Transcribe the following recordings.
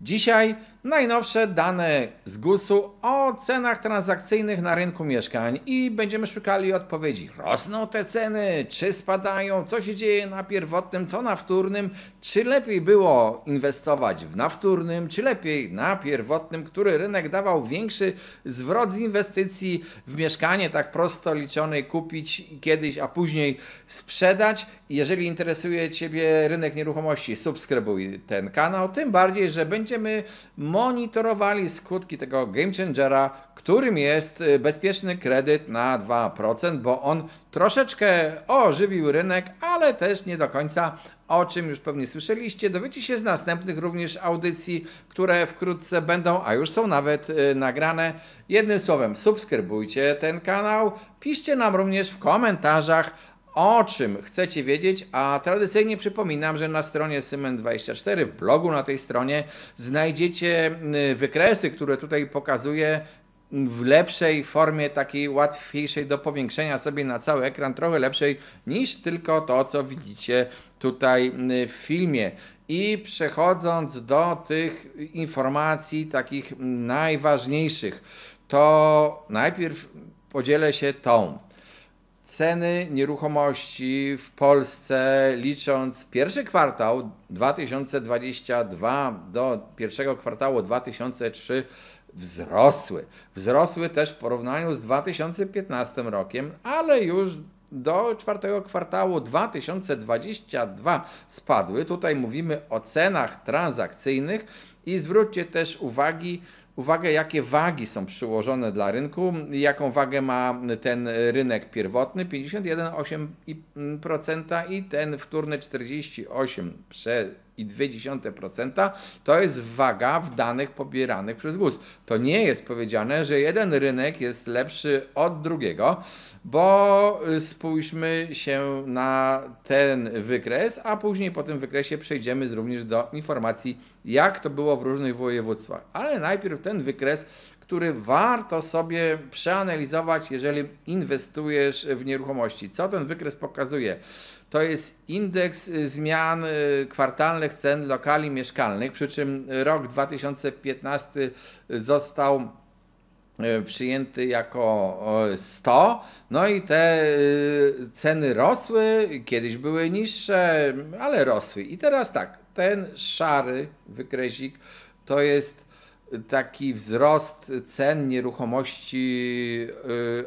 Dzisiaj najnowsze dane z GUS-u o cenach transakcyjnych na rynku mieszkań i będziemy szukali odpowiedzi. Rosną te ceny, czy spadają, co się dzieje na pierwotnym, co na wtórnym, czy lepiej było inwestować na wtórnym, czy lepiej na pierwotnym, który rynek dawał większy zwrot z inwestycji w mieszkanie, tak prosto liczonej, kupić kiedyś, a później sprzedać. Jeżeli interesuje Ciebie rynek nieruchomości, subskrybuj ten kanał, tym bardziej, że będziemy monitorowali skutki tego game changera, którym jest bezpieczny kredyt na 2%, bo on troszeczkę ożywił rynek, ale też nie do końca, o czym już pewnie słyszeliście. Dowiecie się z następnych również audycji, które wkrótce będą, a już są nawet nagrane. Jednym słowem, subskrybujcie ten kanał, piszcie nam również w komentarzach, o czym chcecie wiedzieć, a tradycyjnie przypominam, że na stronie Symen24, w blogu na tej stronie znajdziecie wykresy, które tutaj pokazuję w lepszej formie, takiej łatwiejszej do powiększenia sobie na cały ekran, trochę lepszej niż tylko to, co widzicie tutaj w filmie. I przechodząc do tych informacji takich najważniejszych, to najpierw podzielę się tą. Ceny nieruchomości w Polsce, licząc pierwszy kwartał 2022 do pierwszego kwartału 2003, wzrosły. Wzrosły też w porównaniu z 2015 rokiem, ale już do czwartego kwartału 2022 spadły. Tutaj mówimy o cenach transakcyjnych i zwróćcie też uwagę, jakie wagi są przyłożone dla rynku, jaką wagę ma ten rynek pierwotny 51,8% i ten wtórny 48,2%. To jest waga w danych pobieranych przez GUS. To nie jest powiedziane, że jeden rynek jest lepszy od drugiego, bo spójrzmy się na ten wykres, a później po tym wykresie przejdziemy również do informacji, jak to było w różnych województwach. Ale najpierw ten wykres, który warto sobie przeanalizować, jeżeli inwestujesz w nieruchomości. Co ten wykres pokazuje? To jest indeks zmian kwartalnych cen lokali mieszkalnych, przy czym rok 2015 został przyjęty jako 100, no i te ceny rosły, kiedyś były niższe, ale rosły. I teraz tak, ten szary wykresik to jest taki wzrost cen nieruchomości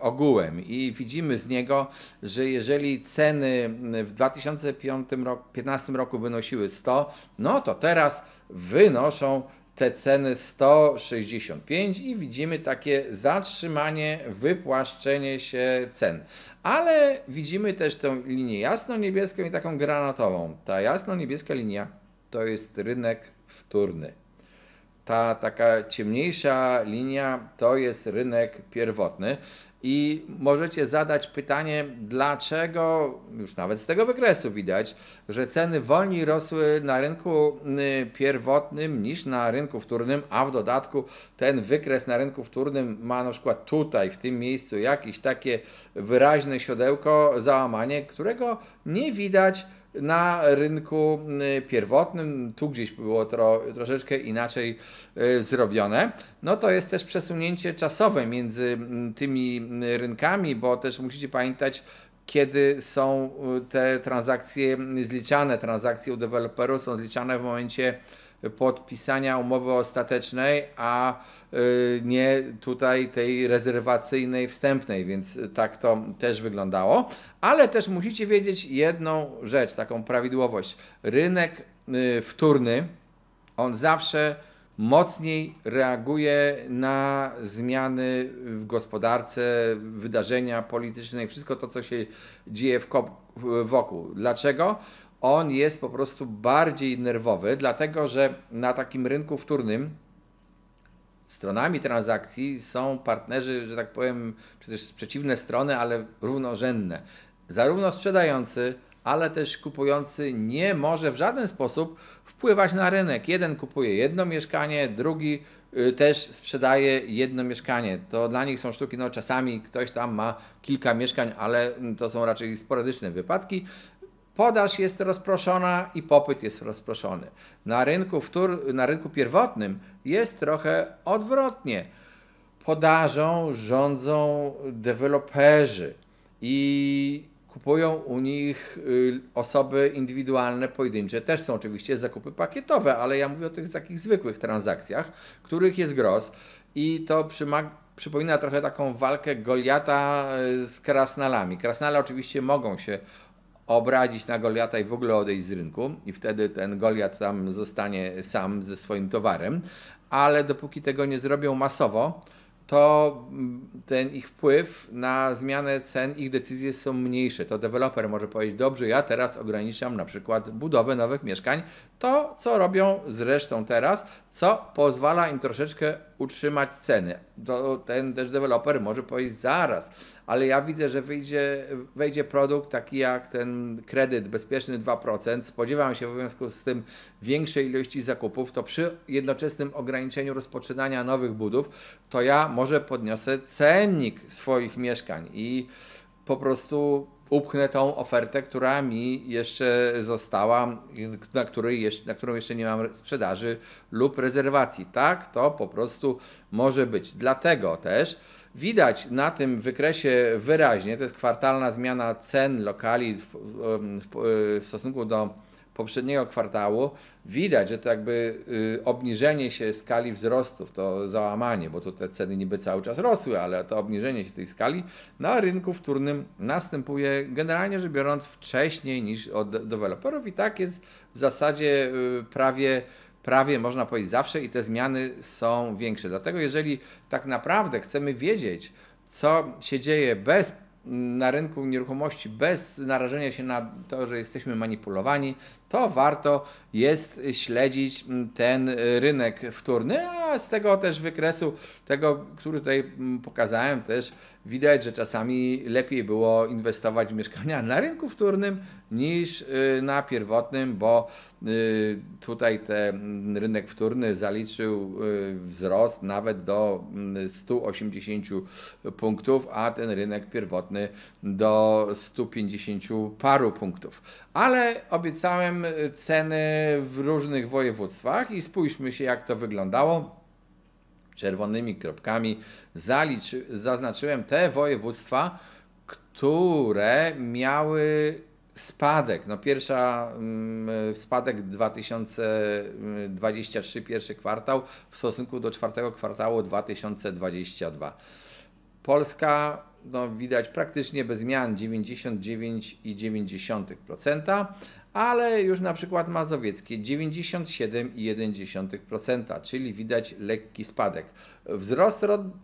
ogółem i widzimy z niego, że jeżeli ceny w 2015 roku wynosiły 100, no to teraz wynoszą te ceny 165 i widzimy takie zatrzymanie, wypłaszczenie się cen. Ale widzimy też tę linię jasno-niebieską i taką granatową. Ta jasno-niebieska linia to jest rynek wtórny. Ta taka ciemniejsza linia to jest rynek pierwotny i możecie zadać pytanie, dlaczego, już nawet z tego wykresu widać, że ceny wolniej rosły na rynku pierwotnym niż na rynku wtórnym, a w dodatku ten wykres na rynku wtórnym ma na przykład tutaj, w tym miejscu jakieś takie wyraźne siodełko, załamanie, którego nie widać na rynku pierwotnym, tu gdzieś było troszeczkę inaczej zrobione. No to jest też przesunięcie czasowe między tymi rynkami, bo też musicie pamiętać, kiedy są te transakcje zliczane. Transakcje u deweloperów są zliczane w momencie podpisania umowy ostatecznej, a nie tutaj tej rezerwacyjnej, wstępnej, więc tak to też wyglądało. Ale też musicie wiedzieć jedną rzecz, taką prawidłowość. Rynek wtórny, on zawsze mocniej reaguje na zmiany w gospodarce, wydarzenia polityczne i wszystko to, co się dzieje wokół. Dlaczego? On jest po prostu bardziej nerwowy, dlatego że na takim rynku wtórnym stronami transakcji są partnerzy, że tak powiem, przecież przeciwne strony, ale równorzędne. Zarówno sprzedający, ale też kupujący nie może w żaden sposób wpływać na rynek. Jeden kupuje jedno mieszkanie, drugi też sprzedaje jedno mieszkanie. To dla nich są sztuki, no czasami ktoś tam ma kilka mieszkań, ale to są raczej sporadyczne wypadki. Podaż jest rozproszona i popyt jest rozproszony. Na rynku pierwotnym jest trochę odwrotnie. Podażą rządzą deweloperzy i kupują u nich osoby indywidualne, pojedyncze. Też są oczywiście zakupy pakietowe, ale ja mówię o tych takich zwykłych transakcjach, których jest gros i to przypomina trochę taką walkę Goliata z krasnalami. Krasnale oczywiście mogą się obrazić na Goliata i w ogóle odejść z rynku i wtedy ten Goliat tam zostanie sam ze swoim towarem, ale dopóki tego nie zrobią masowo, to ten ich wpływ na zmianę cen, ich decyzje są mniejsze. To deweloper może powiedzieć, dobrze, ja teraz ograniczam na przykład budowę nowych mieszkań, to co robią zresztą teraz, co pozwala im troszeczkę utrzymać ceny. Ten też deweloper może powiedzieć zaraz, ale ja widzę, że wejdzie produkt taki jak ten kredyt bezpieczny 2%, spodziewam się w związku z tym większej ilości zakupów, to przy jednoczesnym ograniczeniu rozpoczynania nowych budów, to ja może podniosę cennik swoich mieszkań i po prostu upchnę tą ofertę, która mi jeszcze została, na którą jeszcze nie mam sprzedaży lub rezerwacji. Tak, to po prostu może być. Dlatego też widać na tym wykresie wyraźnie, to jest kwartalna zmiana cen lokali w stosunku do poprzedniego kwartału, widać, że to jakby obniżenie się skali wzrostów, to załamanie, bo tu te ceny niby cały czas rosły, ale to obniżenie się tej skali na rynku wtórnym następuje generalnie rzecz biorąc wcześniej niż od deweloperów i tak jest w zasadzie prawie można powiedzieć zawsze i te zmiany są większe. Dlatego jeżeli tak naprawdę chcemy wiedzieć, co się dzieje na rynku nieruchomości bez narażenia się na to, że jesteśmy manipulowani, to warto jest śledzić ten rynek wtórny, a z tego też wykresu, tego, który tutaj pokazałem, też widać, że czasami lepiej było inwestować w mieszkania na rynku wtórnym niż na pierwotnym, bo tutaj ten rynek wtórny zaliczył wzrost nawet do 180 punktów, a ten rynek pierwotny do 150 paru punktów. Ale obiecałem ceny w różnych województwach i spójrzmy się, jak to wyglądało. Czerwonymi kropkami zaznaczyłem te województwa, które miały spadek. No pierwsza spadek 2023, pierwszy kwartał w stosunku do czwartego kwartału 2022. Polska, no widać praktycznie bez zmian 99,9%, ale już na przykład mazowieckie 97,1%, czyli widać lekki spadek. Wzrost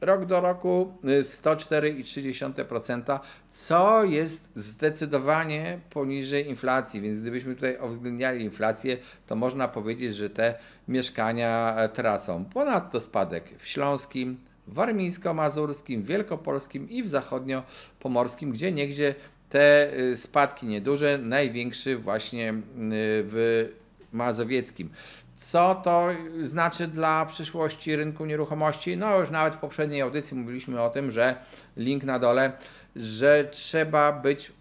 rok do roku 104,3%, co jest zdecydowanie poniżej inflacji, więc gdybyśmy tutaj uwzględniali inflację, to można powiedzieć, że te mieszkania tracą. Ponadto spadek w śląskim, warmińsko-mazurskim, wielkopolskim i w zachodnio-pomorskim, gdzieniegdzie te spadki nieduże, największy właśnie w mazowieckim. Co to znaczy dla przyszłości rynku nieruchomości? No już nawet w poprzedniej audycji mówiliśmy o tym, że link na dole, że trzeba być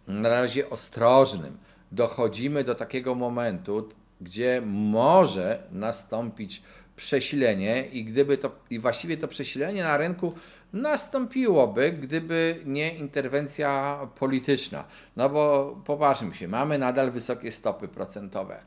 na razie ostrożnym. Dochodzimy do takiego momentu, gdzie może nastąpić przesilenie i właściwie to przesilenie na rynku nastąpiłoby, gdyby nie interwencja polityczna. No bo popatrzmy się, mamy nadal wysokie stopy procentowe.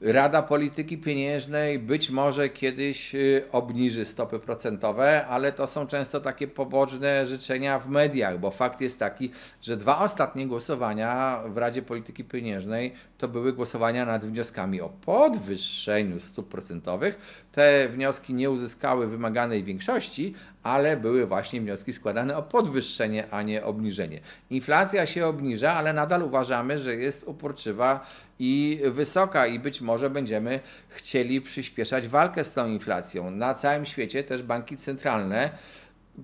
Rada Polityki Pieniężnej być może kiedyś obniży stopy procentowe, ale to są często takie poboczne życzenia w mediach, bo fakt jest taki, że 2 ostatnie głosowania w Radzie Polityki Pieniężnej to były głosowania nad wnioskami o podwyższeniu stóp procentowych. Te wnioski nie uzyskały wymaganej większości, ale były właśnie wnioski składane o podwyższenie, a nie obniżenie. Inflacja się obniża, ale nadal uważamy, że jest uporczywa i wysoka i być może będziemy chcieli przyspieszać walkę z tą inflacją. Na całym świecie też banki centralne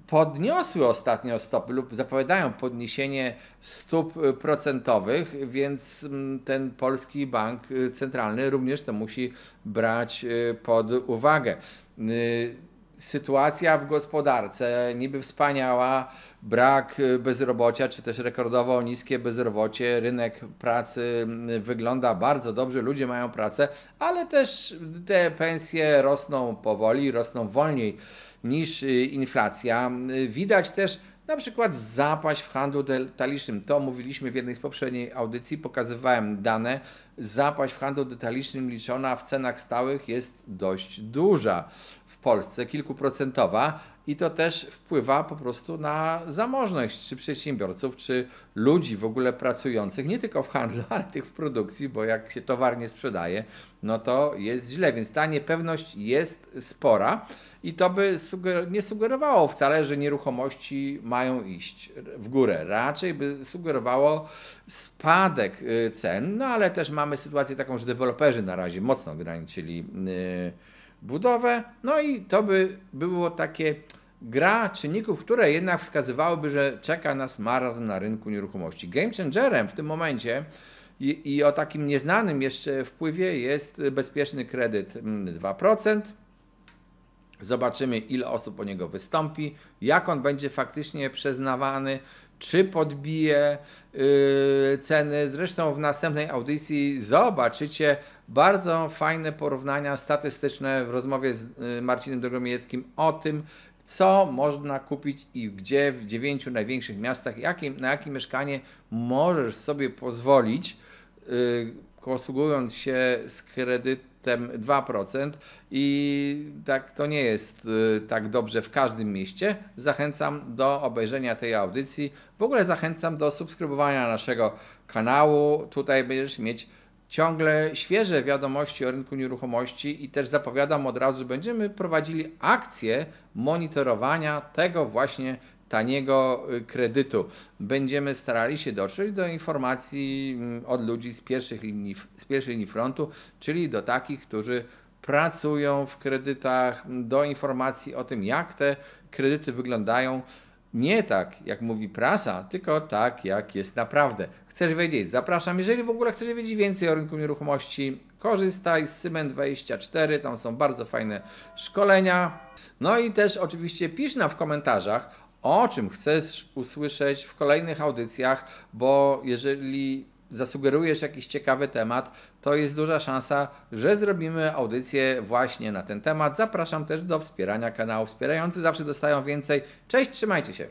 podniosły ostatnio stopy lub zapowiadają podniesienie stóp procentowych, więc ten polski bank centralny również to musi brać pod uwagę. sytuacja w gospodarce niby wspaniała, brak bezrobocia, czy też rekordowo niskie bezrobocie, rynek pracy wygląda bardzo dobrze, ludzie mają pracę, ale też te pensje rosną powoli, rosną wolniej niż inflacja. Widać też na przykład zapaść w handlu detalicznym. To mówiliśmy w jednej z poprzedniej audycji, pokazywałem dane. Zapaść w handlu detalicznym liczona w cenach stałych jest dość duża w Polsce, kilkuprocentowa i to też wpływa po prostu na zamożność czy przedsiębiorców, czy ludzi w ogóle pracujących, nie tylko w handlu, ale tych w produkcji, bo jak się towar nie sprzedaje, no to jest źle, więc ta niepewność jest spora i to by nie sugerowało wcale, że nieruchomości mają iść w górę. Raczej by sugerowało spadek cen, no ale też mamy sytuację taką, że deweloperzy na razie mocno ograniczyli budowę, no i to by było takie gra czynników, które jednak wskazywałyby, że czeka nas marazm na rynku nieruchomości. Game changerem w tym momencie i o takim nieznanym jeszcze wpływie jest bezpieczny kredyt 2%. Zobaczymy, ile osób o niego wystąpi, jak on będzie faktycznie przyznawany, czy podbije ceny. Zresztą w następnej audycji zobaczycie bardzo fajne porównania statystyczne w rozmowie z Marcinem Drogomieckim o tym, co można kupić i gdzie w 9 największych miastach, na jakie mieszkanie możesz sobie pozwolić, posługując się z kredytem 2% i tak to nie jest tak dobrze w każdym mieście. Zachęcam do obejrzenia tej audycji. W ogóle zachęcam do subskrybowania naszego kanału. Tutaj będziesz mieć ciągle świeże wiadomości o rynku nieruchomości i też zapowiadam od razu, że będziemy prowadzili akcję monitorowania tego właśnie taniego kredytu. Będziemy starali się dotrzeć do informacji od ludzi z pierwszej linii frontu, czyli do takich, którzy pracują w kredytach, do informacji o tym, jak te kredyty wyglądają. Nie tak, jak mówi prasa, tylko tak, jak jest naprawdę. Chcesz wiedzieć? Zapraszam. Jeżeli w ogóle chcesz wiedzieć więcej o rynku nieruchomości, korzystaj z Cyment24, tam są bardzo fajne szkolenia. No i też oczywiście pisz nam w komentarzach, o czym chcesz usłyszeć w kolejnych audycjach, bo jeżeli zasugerujesz jakiś ciekawy temat, to jest duża szansa, że zrobimy audycję właśnie na ten temat. Zapraszam też do wspierania kanału. Wspierający zawsze dostają więcej. Cześć, trzymajcie się.